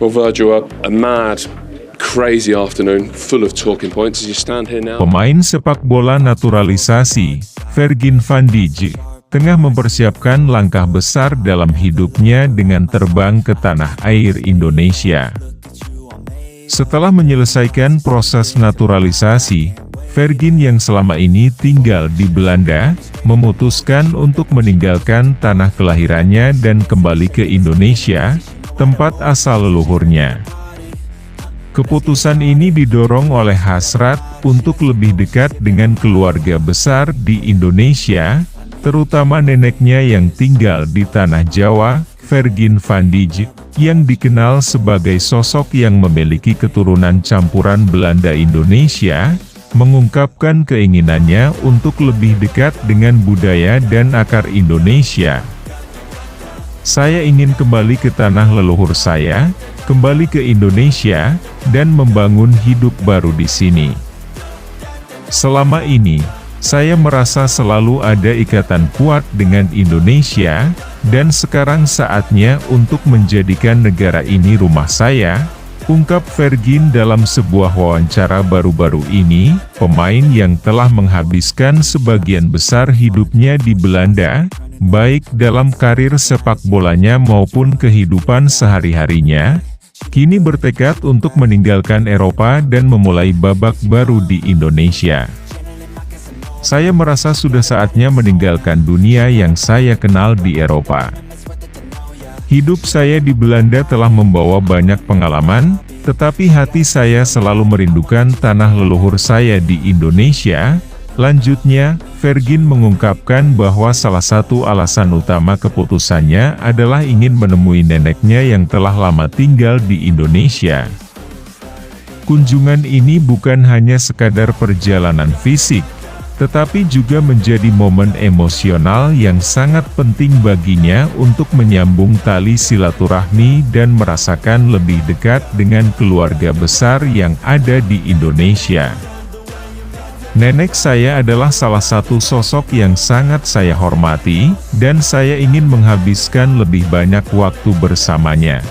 Well, Virgil, a mad, crazy afternoon, full of talking points as you stand here now. Pemain sepak bola naturalisasi, Virgin van Dijk, tengah mempersiapkan langkah besar dalam hidupnya dengan terbang ke tanah air Indonesia. Setelah menyelesaikan proses naturalisasi, Virgin yang selama ini tinggal di Belanda, memutuskan untuk meninggalkan tanah kelahirannya dan kembali ke Indonesia, tempat asal leluhurnya. Keputusan ini didorong oleh hasrat untuk lebih dekat dengan keluarga besar di Indonesia, terutama neneknya yang tinggal di tanah Jawa, Virgin van Dijk, yang dikenal sebagai sosok yang memiliki keturunan campuran Belanda-Indonesia, mengungkapkan keinginannya untuk lebih dekat dengan budaya dan akar Indonesia. Saya ingin kembali ke tanah leluhur saya, kembali ke Indonesia, dan membangun hidup baru di sini. Selama ini, saya merasa selalu ada ikatan kuat dengan Indonesia, dan sekarang saatnya untuk menjadikan negara ini rumah saya, ungkap Virgin dalam sebuah wawancara baru-baru ini. Pemain yang telah menghabiskan sebagian besar hidupnya di Belanda, baik dalam karir sepak bolanya maupun kehidupan sehari-harinya, kini bertekad untuk meninggalkan Eropa dan memulai babak baru di Indonesia. Saya merasa sudah saatnya meninggalkan dunia yang saya kenal di Eropa. Hidup saya di Belanda telah membawa banyak pengalaman, tetapi hati saya selalu merindukan tanah leluhur saya di Indonesia. Lanjutnya, Virgin mengungkapkan bahwa salah satu alasan utama keputusannya adalah ingin menemui neneknya yang telah lama tinggal di Indonesia. Kunjungan ini bukan hanya sekadar perjalanan fisik, tetapi juga menjadi momen emosional yang sangat penting baginya untuk menyambung tali silaturahmi dan merasakan lebih dekat dengan keluarga besar yang ada di Indonesia. Nenek saya adalah salah satu sosok yang sangat saya hormati, dan saya ingin menghabiskan lebih banyak waktu bersamanya.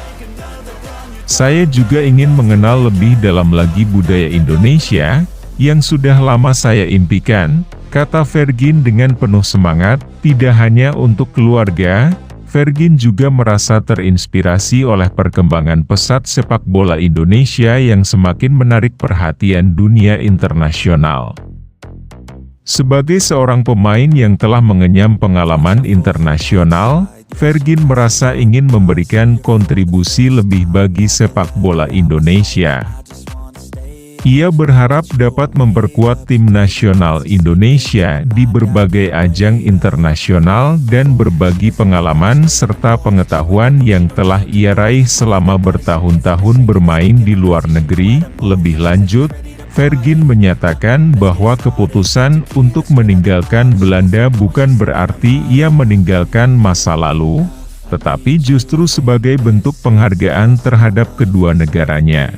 Saya juga ingin mengenal lebih dalam lagi budaya Indonesia, yang sudah lama saya impikan, kata Virgin dengan penuh semangat. Tidak hanya untuk keluarga, Virgin juga merasa terinspirasi oleh perkembangan pesat sepak bola Indonesia yang semakin menarik perhatian dunia internasional. Sebagai seorang pemain yang telah mengenyam pengalaman internasional, Virgin merasa ingin memberikan kontribusi lebih bagi sepak bola Indonesia. Ia berharap dapat memperkuat tim nasional Indonesia di berbagai ajang internasional dan berbagi pengalaman serta pengetahuan yang telah ia raih selama bertahun-tahun bermain di luar negeri. Lebih lanjut, Virgin menyatakan bahwa keputusan untuk meninggalkan Belanda bukan berarti ia meninggalkan masa lalu, tetapi justru sebagai bentuk penghargaan terhadap kedua negaranya.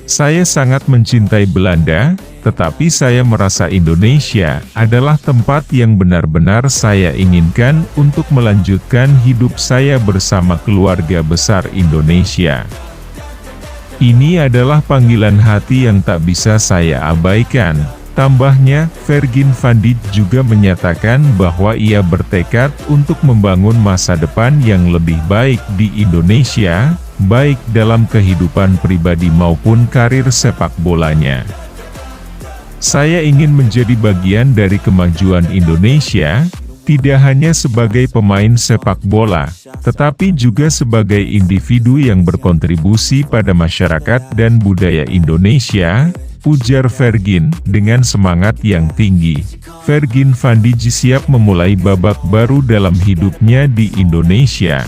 Saya sangat mencintai Belanda, tetapi saya merasa Indonesia adalah tempat yang benar-benar saya inginkan untuk melanjutkan hidup saya bersama keluarga besar Indonesia. Ini adalah panggilan hati yang tak bisa saya abaikan. Tambahnya, Virgin van Dijk juga menyatakan bahwa ia bertekad untuk membangun masa depan yang lebih baik di Indonesia, baik dalam kehidupan pribadi maupun karir sepak bolanya. Saya ingin menjadi bagian dari kemajuan Indonesia, tidak hanya sebagai pemain sepak bola, tetapi juga sebagai individu yang berkontribusi pada masyarakat dan budaya Indonesia, ujar Virgin dengan semangat yang tinggi. Virgin van Dijk siap memulai babak baru dalam hidupnya di Indonesia.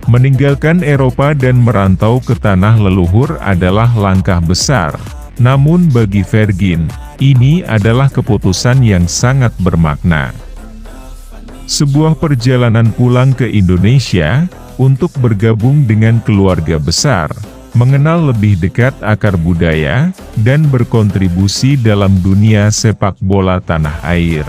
Meninggalkan Eropa dan merantau ke tanah leluhur adalah langkah besar. Namun bagi Virgin, ini adalah keputusan yang sangat bermakna. Sebuah perjalanan pulang ke Indonesia, untuk bergabung dengan keluarga besar, mengenal lebih dekat akar budaya, dan berkontribusi dalam dunia sepak bola tanah air.